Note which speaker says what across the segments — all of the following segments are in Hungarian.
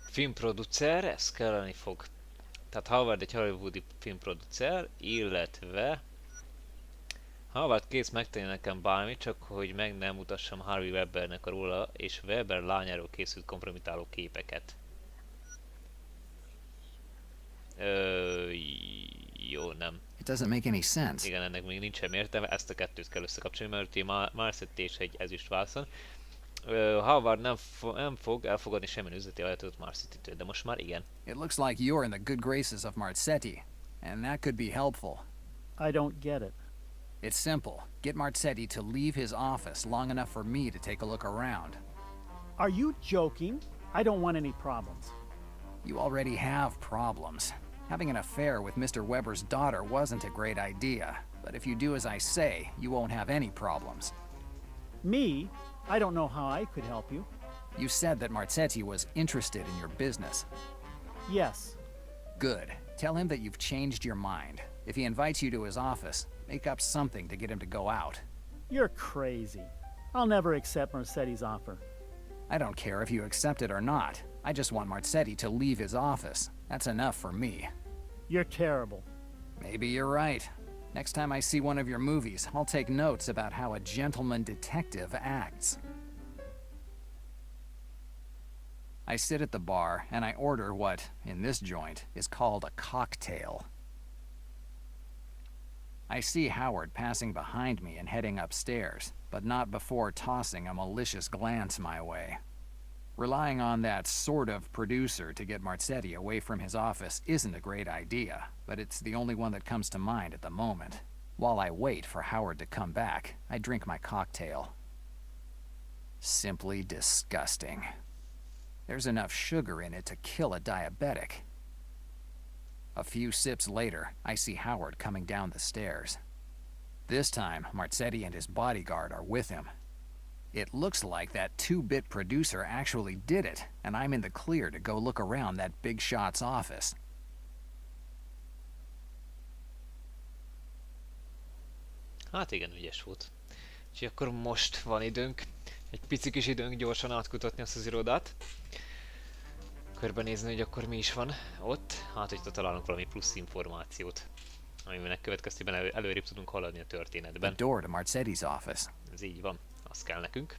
Speaker 1: Filmproducer, ez kelleni fog. Tehát Howard egy hollywoodi filmproducer, illetve Howard kész megtenni nekem bármit, csak hogy meg nem mutassam Harvey Webbernek a róla és Webber lányáról készült kompromitáló képeket. Ö, jó, nem.
Speaker 2: It doesn't make any sense.
Speaker 1: Igen, ennek még nincsen értelme, ezt a kettőt kell összekapcsolni, mert ugye Marcetti és egy ezüst válaszon. Howard nem fog elfogadni semmilyen üzleti ajánlatot Marcetti-től, de most már igen.
Speaker 2: It looks like you're in the good graces of Marzetti, and that could be helpful.
Speaker 3: I don't get it.
Speaker 2: It's simple. Get Marzetti to leave his office long enough for me to take a look around.
Speaker 3: Are you joking? I don't want any problems.
Speaker 2: You already have problems. Having an affair with Mr. Weber's daughter wasn't a great idea, but if you do as I say, you won't have any problems.
Speaker 3: Me? I don't know how I could help you.
Speaker 2: You said that Marzetti was interested in your business.
Speaker 3: Yes.
Speaker 2: Good. Tell him that you've changed your mind. If he invites you to his office, make up something to get him to go out.
Speaker 3: You're crazy. I'll never accept Marcetti's offer.
Speaker 2: I don't care if you accept it or not. I just want Marzetti to leave his office. That's enough for me.
Speaker 3: You're terrible.
Speaker 2: Maybe you're right. Next time I see one of your movies, I'll take notes about how a gentleman detective acts. I sit at the bar and I order what, in this joint, is called a cocktail. I see Howard passing behind me and heading upstairs, but not before tossing a malicious glance my way. Relying on that sort of producer to get Marzetti away from his office isn't a great idea, but it's the only one that comes to mind at the moment. While I wait for Howard to come back, I drink my cocktail. Simply disgusting. There's enough sugar in it to kill a diabetic. A few sips later, I see Howard coming down the stairs. This time, Marzetti and his bodyguard are with him. It looks like that 2-bit producer actually did it, and I'm in the clear to go look around that big shot's office.
Speaker 1: Hát igen, ügyes volt. Úgyhogy akkor most van időnk, egy pici kis időnk gyorsan átkutatni azt az irodát. Körbenézni, hogy akkor mi is van ott, hát hogy találunk valami plusz információt, aminek következtében előrébb tudunk haladni a történetben.
Speaker 2: The door to Marzetti's office.
Speaker 1: Ez így van, az kell nekünk.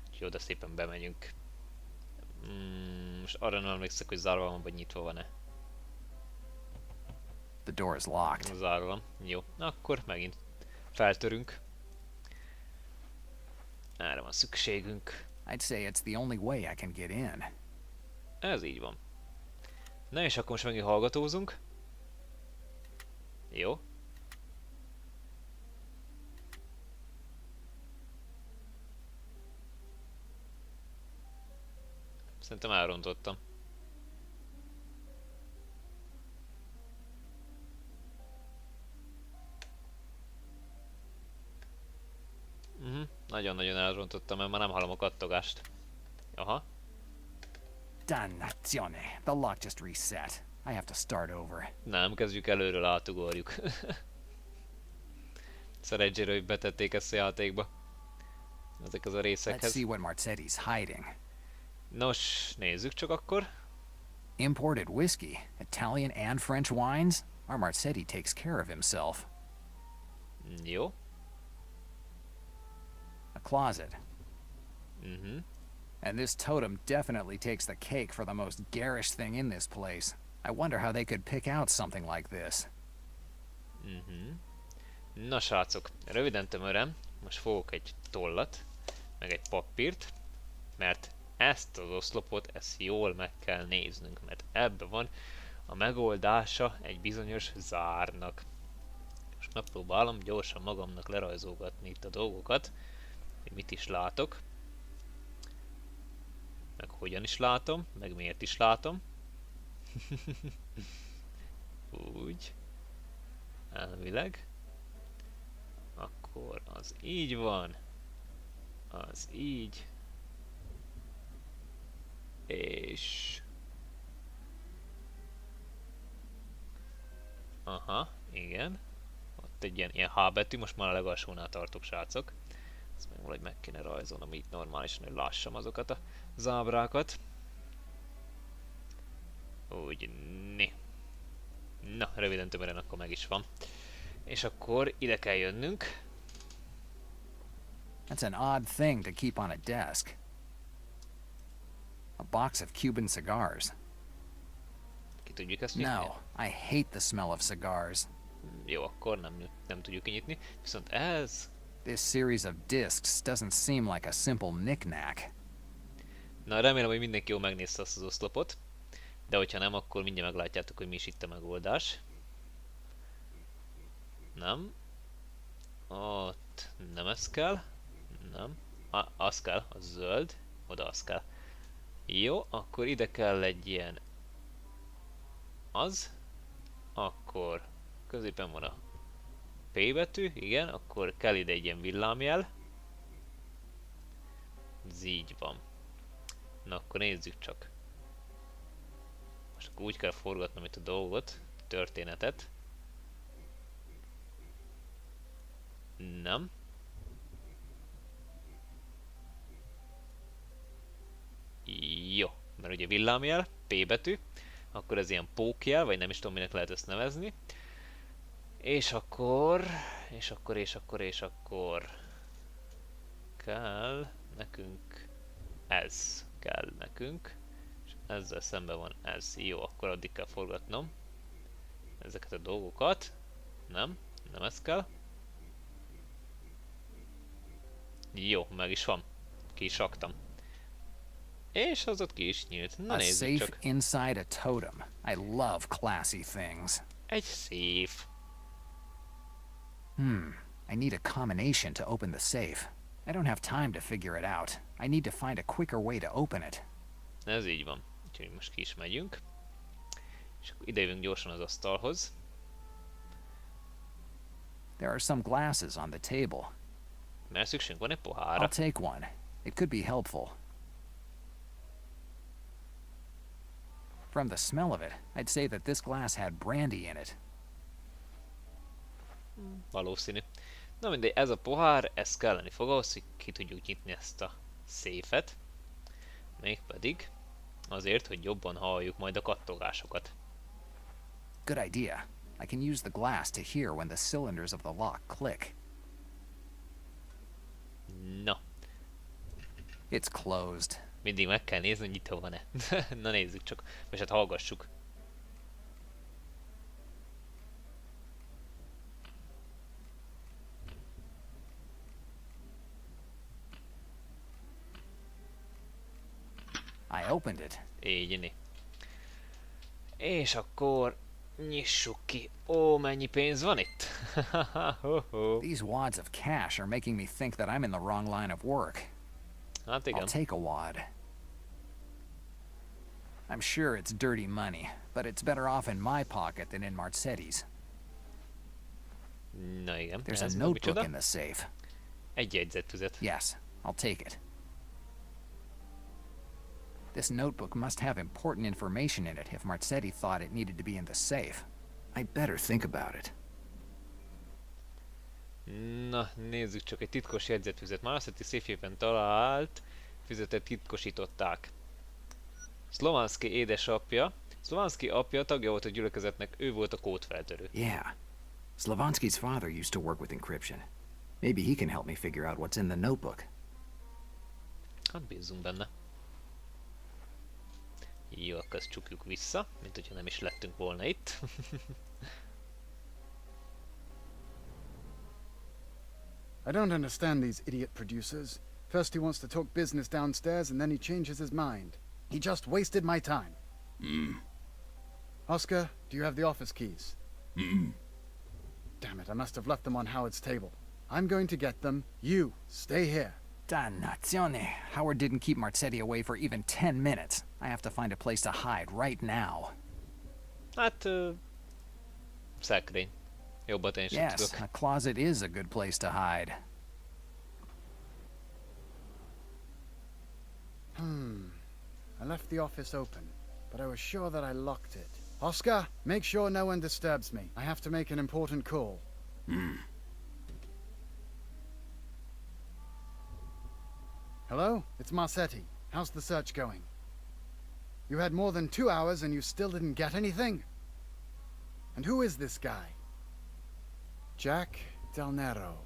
Speaker 1: Úgyhogy oda szépen bemegyünk. Most arra nem emlékszek, hogy zárva van, vagy nyitva van-e.
Speaker 2: The door is locked.
Speaker 1: Zárva van. Jó, akkor megint feltörünk. Erre van szükségünk.
Speaker 2: I'd say it's the only way I can get in.
Speaker 1: Ez így van. Na és akkor most megint hallgatózunk. Jó. Szerintem elrontottam. Nagyon-nagyon elrontottam, mert már nem hallom a kattogást. Aha.
Speaker 2: Dannazione! The lock just reset. I have to start over.
Speaker 1: Nem, kezdjük előről, átugorjuk. Szerencsére, hogy betették ezt a játékba. Ezek az a
Speaker 2: Let's
Speaker 1: részekhez.
Speaker 2: see what Marzetti's hiding.
Speaker 1: Nos, nézzük csak akkor.
Speaker 2: Imported whiskey, Italian and French wines? Our Marzetti takes care of himself.
Speaker 1: Jó.
Speaker 2: A closet.
Speaker 1: Mhm.
Speaker 2: And this totem definitely takes the cake for the most garish thing in this place. I wonder how they could pick out something like this.
Speaker 1: Na srácok, röviden tömören, most fogok egy tollat, meg egy papírt, mert ezt az oszlopot, ezt jól meg kell néznünk, mert ebben van a megoldása egy bizonyos zárnak. Most megpróbálom gyorsan magamnak lerajzolgatni itt a dolgokat, hogy mit is látok, meg hogyan is látom, meg miért is látom. Úgy. Elvileg. Akkor az így van. Az így. És... Aha, igen. Ott egy ilyen H betű, most már a legalsónál tartok, srácok. Ezt meg valahogy meg kéne rajzolnom így normálisan, hogy lássam azokat a zábrákat. Úgy, né. Na, röviden tömören akkor meg is van. És akkor ide kell jönnünk.
Speaker 2: That's an odd thing to keep on a desk. A box of Cuban cigars.
Speaker 1: Ki tudjuk ezt nyitni?
Speaker 2: No, I hate the smell of cigars.
Speaker 1: Jó, akkor nem tudjuk kinyitni. Viszont ez...
Speaker 2: This series of discs doesn't seem like a simple knick-knack.
Speaker 1: Na, remélem, hogy mindenki jól megnézte azt az oszlopot. De hogyha nem, akkor mindjárt meglátjátok, hogy mi is itt a megoldás. Nem. Ott nem ez kell. Nem. Az kell, a zöld. Oda az kell. Jó, akkor ide kell egy ilyen... Az. Akkor középen van a P betű, igen, akkor kell ide egy ilyen villámjel. Ez így van. Na akkor nézzük csak. Most akkor úgy kell forgatnom itt a dolgot, a történetet. Nem. Jó, mert ugye villámjel, P betű, akkor ez ilyen pókjel, vagy nem is tudom, minek lehet ezt nevezni. És akkor kell nekünk ez kell nekünk, és ezzel szemben van ez. Jó, akkor addig kell forgatnom ezeket a dolgokat. Nem ez kell. Jó, meg is van. Ki is raktam. És az ott ki is nyílt. Na
Speaker 2: A
Speaker 1: nézzük
Speaker 2: safe
Speaker 1: csak.
Speaker 2: inside a totem. I love classy things.
Speaker 1: Egy széf.
Speaker 2: I need a combination to open the safe. I don't have time to figure it out. I need to find a quicker way to open it.
Speaker 1: Ez így van. Úgyhogy most ki is megyünk. És akkor idejövünk gyorsan az asztalhoz.
Speaker 2: There are some glasses on the table.
Speaker 1: Mert szükségünk van egy pohárra.
Speaker 2: I'll take one. It could be helpful. From the smell of it, I'd say that this glass had brandy in it.
Speaker 1: Valószínű. Na mindegy, ez a pohár, ez kelleni fog ahhoz, hogy ki tudjuk nyitni ezt a széfet. Mégpedig azért, hogy jobban halljuk majd a kattogásokat.
Speaker 2: Good idea. I can use the glass to hear when the cylinders of the lock click.
Speaker 1: Na,
Speaker 2: It's closed.
Speaker 1: mindig meg kell nézni, hogy nyitva van-e. Na nézzük csak, vagy hát hallgassuk.
Speaker 2: I opened it.
Speaker 1: Így, né. És akkor nyissuk ki. Ó, mennyi pénz van itt?
Speaker 2: These wads of cash are making me think that I'm in the wrong line of work.
Speaker 1: Hát igen.
Speaker 2: I'll take a wad. I'm sure it's dirty money, but it's better off in my pocket than in Marzetti's.
Speaker 1: Na igen.
Speaker 2: There's
Speaker 1: ez
Speaker 2: a
Speaker 1: meg
Speaker 2: notebook
Speaker 1: micsoda?
Speaker 2: in the safe.
Speaker 1: Egy jegyzetfüzet.
Speaker 2: Yes, I'll take it. This notebook must have important information in it if Marzetti thought it needed to be in the safe. I better think about it.
Speaker 1: Na, nézzük csak, egy titkos jegyzetfüzet. Marzetti széfjében talált füzetet titkosították. Szlovanszki édesapja. Szlovanszki apja tagja volt a gyülekezetnek, ő volt a kódfeltörő.
Speaker 4: Yeah. Slavansky's father used to work with encryption. Maybe he can help me figure out what's in the notebook.
Speaker 1: Hát bízzunk benne. Jó, akkor ezt csukjuk vissza, mint hogyha nem is lettünk volna itt.
Speaker 5: I don't understand these idiot producers. First he wants to talk business downstairs and then he changes his mind. He just wasted my time. Oscar, do you have the office keys? Damn it, I must have left them on Howard's table. I'm going to get them. You, stay here.
Speaker 2: Dannazione! Howard didn't keep Marzetti away for even 10 minutes. I have to find a place to hide right now.
Speaker 1: Hát... szekrény. Jobbat én sem
Speaker 2: Yes,
Speaker 1: tudok.
Speaker 2: a closet is a good place to hide.
Speaker 5: I left the office open, but I was sure that I locked it. Oscar, make sure no one disturbs me. I have to make an important call. Hello? It's Marzetti. How's the search going? You had more than 2 hours and you still didn't get anything? And who is this guy? Jack Del Nero.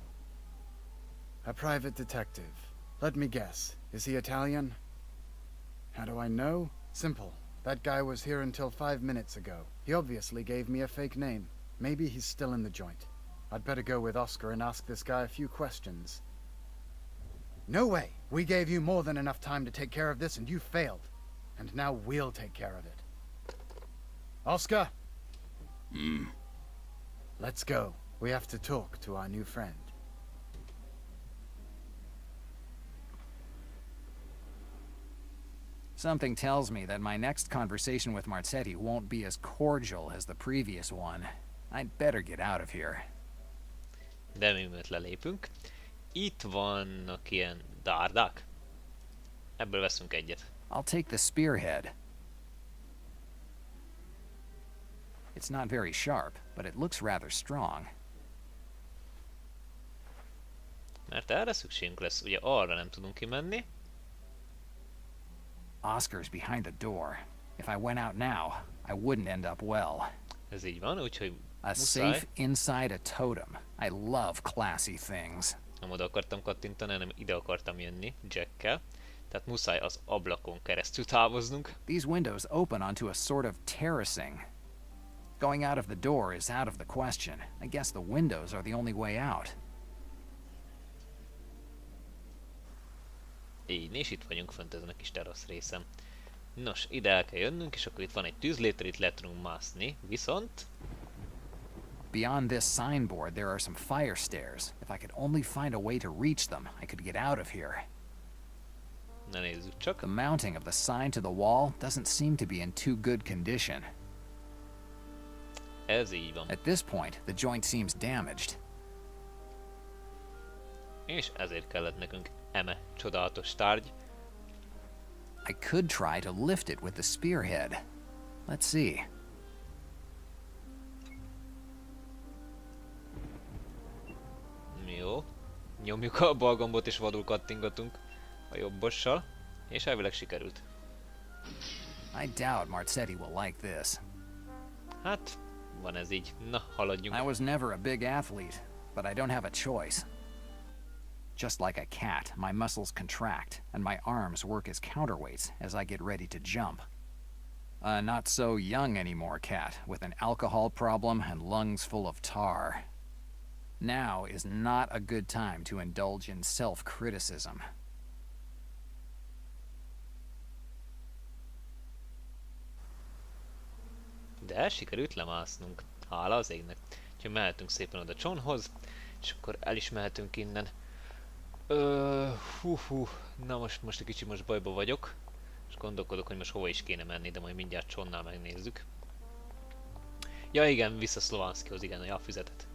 Speaker 5: A private detective. Let me guess. Is he Italian? How do I know? Simple. That guy was here until 5 minutes ago. He obviously gave me a fake name. Maybe he's still in the joint. I'd better go with Oscar and ask this guy a few questions. No way! We gave you more than enough time to take care of this and you failed. And now we'll take care of it. Oscar? Let's go. We have to talk to our new friend.
Speaker 2: Something tells me that my next conversation with Marzetti won't be as cordial as the previous one. I'd better get out of here.
Speaker 1: De mielőtt lelépünk, itt vannak ilyen dárdák. Ebből veszünk egyet.
Speaker 2: I'll take the spearhead. It's not very sharp, but it looks rather strong.
Speaker 1: Mert erre szükségünk lesz, ugye arra nem tudunk kimenni.
Speaker 2: Oscar's behind the door. If I went out now, I wouldn't end up well.
Speaker 1: Ez így van, úgyhogy
Speaker 2: A
Speaker 1: muszáj.
Speaker 2: safe inside a totem. I love classy things.
Speaker 1: Nem oda akartam kattintani, hanem ide akartam jönni Jackkel. Tehát muszáj az ablakon keresztül távoznunk.
Speaker 2: These windows open onto a sort of terracing. Going out of the door is out of the question. I guess the windows are the only way out.
Speaker 1: Így, és itt vagyunk fönt ezen a kis terasz részen. Nos, ide el kell jönnünk, és akkor itt van egy tűzléter, itt le tudunk mászni. Viszont...
Speaker 2: Beyond this signboard, there are some fire stairs. If I could only find a way to reach them, I could get out of here.
Speaker 1: Na nézzük csak.
Speaker 2: The mounting of the sign to the wall doesn't seem to be in too good condition.
Speaker 1: Ez így van.
Speaker 2: At this point, the joint seems damaged.
Speaker 1: És ezért kellett nekünk eme csodálatos tárgy.
Speaker 2: I could try to lift it with the spearhead. Let's see.
Speaker 1: Jó. Nyomjuk a bal gombot és vadul kattingatunk a jobbossal. És elvileg sikerült.
Speaker 2: I doubt Marzetti will like this.
Speaker 1: Hát, van ez így. Na, haladjunk.
Speaker 2: I was never a big athlete, but I don't have a choice. Just like a cat, my muscles contract, and my arms work as counterweights as I get ready to jump. A not so young anymore cat with an alcohol problem and lungs full of tar. Now is not a good time to indulge in self-criticism.
Speaker 1: De sikerült lemásznunk. Hála az égnek. Úgyhogy mehetünk szépen oda Johnhoz, és akkor el is mehetünk innen. Na most egy kicsit most bajba vagyok. És gondolkodok, hogy most hova is kéne menni, de majd mindjárt Johnnál megnézzük. Ja igen, vissza Szlovanszkihoz, igen, a jegyzetfüzetet.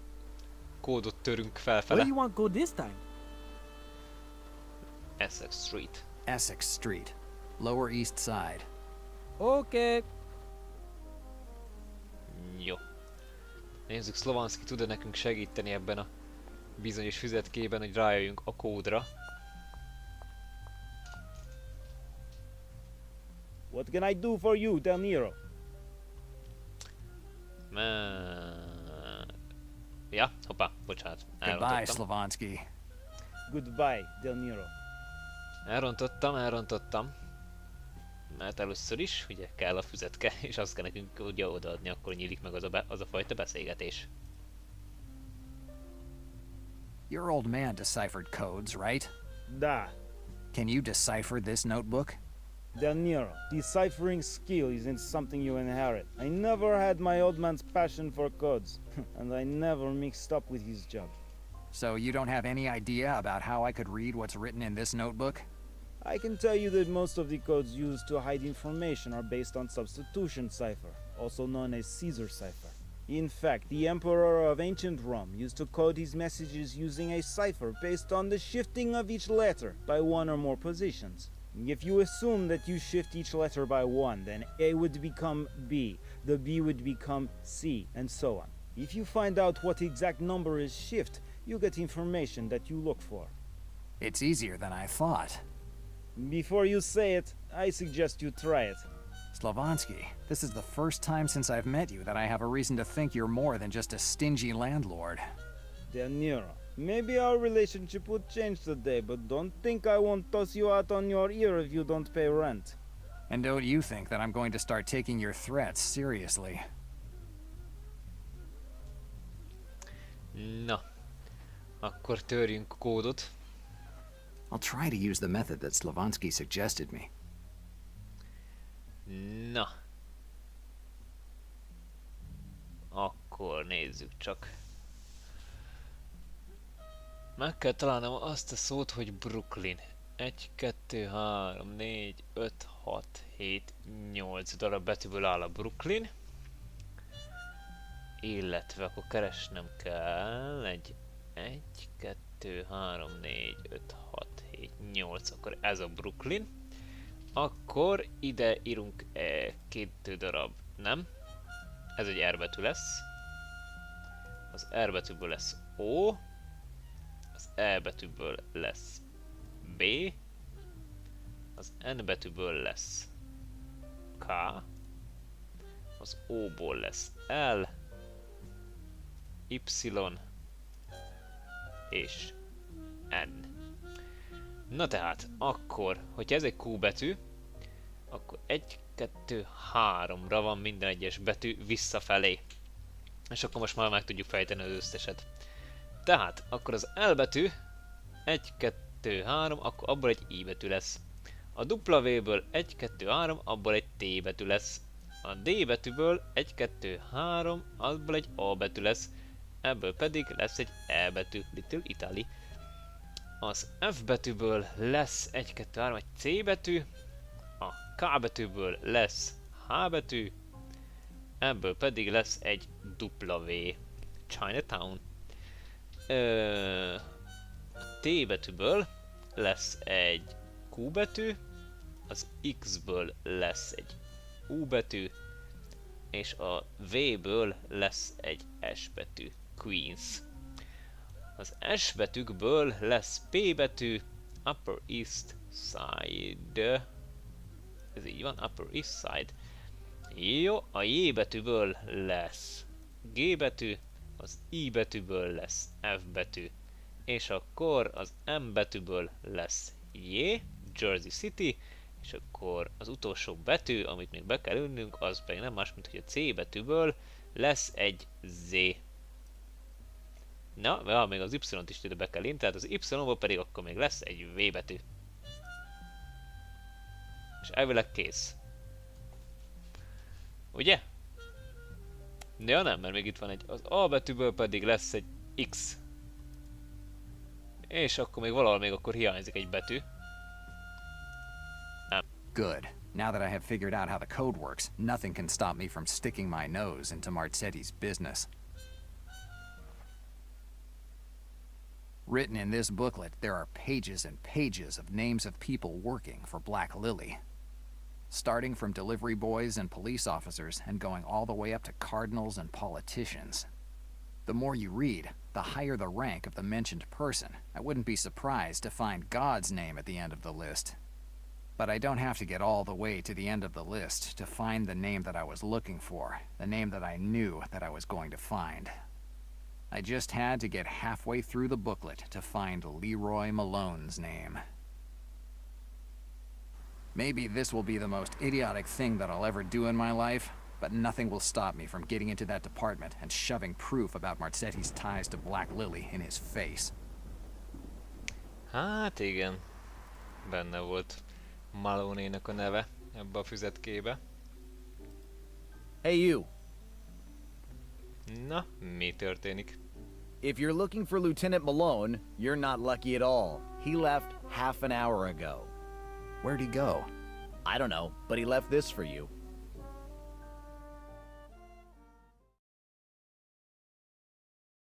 Speaker 1: Kódot törünk felfele.
Speaker 6: Where do you want to go this time?
Speaker 1: Essex Street.
Speaker 2: Essex Street, Lower East Side.
Speaker 6: Okay.
Speaker 1: Jó. Nézzük, Szlovanszki tud-e nekünk segíteni ebben a bizonyos füzetkében, hogy rájöjjünk a kódra.
Speaker 6: What can I do for you, Del Nero?
Speaker 1: Ja, hoppá, bocsánat.
Speaker 2: Goodbye,
Speaker 1: Elrontottam.
Speaker 2: Slavonsky.
Speaker 6: Goodbye, Del Nero.
Speaker 1: Elrontottam. Mert először is, ugye kell a füzetke, és azt kell nekünk ugye odaadni, akkor nyílik meg az a fajta beszélgetés.
Speaker 2: Your old man deciphered codes, right?
Speaker 6: Da.
Speaker 2: Can you decipher this notebook?
Speaker 6: Del Nero, deciphering skill isn't something you inherit. I never had my old man's passion for codes, and I never mixed up with his job.
Speaker 2: So you don't have any idea about how I could read what's written in this notebook?
Speaker 6: I can tell you that most of the codes used to hide information are based on substitution cipher, also known as Caesar cipher. In fact, the emperor of ancient Rome used to code his messages using a cipher based on the shifting of each letter by one or more positions. If you assume that you shift each letter by one, then A would become B, the B would become C, and so on. If you find out what exact number is shift, you get information that you look for.
Speaker 2: It's easier than I thought.
Speaker 6: Before you say it, I suggest you try it.
Speaker 2: Slavonsky, this is the first time since I've met you that I have a reason to think you're more than just a stingy landlord.
Speaker 6: De Niro, maybe our relationship would change today, but don't think I won't toss you out on your ear if you don't pay rent.
Speaker 2: And don't you think that I'm going to start taking your threats seriously.
Speaker 1: Na, akkor törjünk kódot.
Speaker 4: I'll try to use the method that Slavonsky suggested me.
Speaker 1: Na. Akkor nézzük csak. Meg kell találnom azt a szót, hogy Brooklyn. 1, 2, 3, 4, 5, 6, 7, 8 darab betűből áll a Brooklyn. Illetve akkor keresnem kell egy 1, 2, 3, 4, 5, 6, 7, 8, akkor ez a Brooklyn. Akkor ide írunk 2 darab, nem? Ez egy R betű lesz. Az R betűből lesz O. Az E betűből lesz B. Az N betűből lesz K. Az O-ból lesz L. Y és N. Na tehát, akkor, hogyha ez egy Q betű, akkor 1, 2, 3-ra van minden egyes betű visszafelé. És akkor most már meg tudjuk fejteni az összeset. Tehát, akkor az L betű 1, 2, 3, akkor abból egy I betű lesz. A W-ből 1, 2, 3, abból egy T betű lesz. A D betűből 1, 2, 3, abból egy A betű lesz. Ebből pedig lesz egy E betű, Little Italy. Az F betűből lesz 1, 2, 3, egy C betű. A K betűből lesz H betű. Ebből pedig lesz egy W, Chinatown. A T betűből lesz egy Q betű. Az X-ből lesz egy U betű. És a V-ből lesz egy S betű, Queens. Az S betűkből lesz P betű, Upper East Side. Ez így van, Upper East Side. Jó, a J betűből lesz G betű, az I betűből lesz F betű, és akkor az M betűből lesz J, Jersey City, és akkor az utolsó betű, amit még be kell ülnünk, az pedig nem más, mint hogy a C betűből lesz egy Z. Na, még az Y-t is ide be kell írni, tehát az Y-ból pedig akkor még lesz egy V betű. És elvileg kész. Ugye? Ja nem, mert még itt van egy, az A betűből pedig lesz egy X. És akkor még valahol még akkor hiányzik egy betű. Nem.
Speaker 2: Good. Now that I have figured out how the code works, nothing can stop me from sticking my nose into Marzetti's business. Written in this booklet, there are pages and pages of names of people working for Black Lily. Starting from delivery boys and police officers and going all the way up to cardinals and politicians. The more you read, the higher the rank of the mentioned person. I wouldn't be surprised to find God's name at the end of the list. But I don't have to get all the way to the end of the list to find the name that I was looking for, the name that I knew that I was going to find. I just had to get halfway through the booklet to find Leroy Malone's name. Maybe this will be the most idiotic thing that I'll ever do in my life, but nothing will stop me from getting into that department and shoving proof about Marzetti's ties to Black Lily in his face.
Speaker 1: Hát igen, benne volt Malone-nek a neve ebbe a füzetkébe.
Speaker 7: Hey you,
Speaker 1: Na, mi történik?
Speaker 7: if you're looking for Lieutenant Malone, you're not lucky at all. He left half an hour ago.
Speaker 2: Where'd he go?
Speaker 7: I don't know, but he left this for you.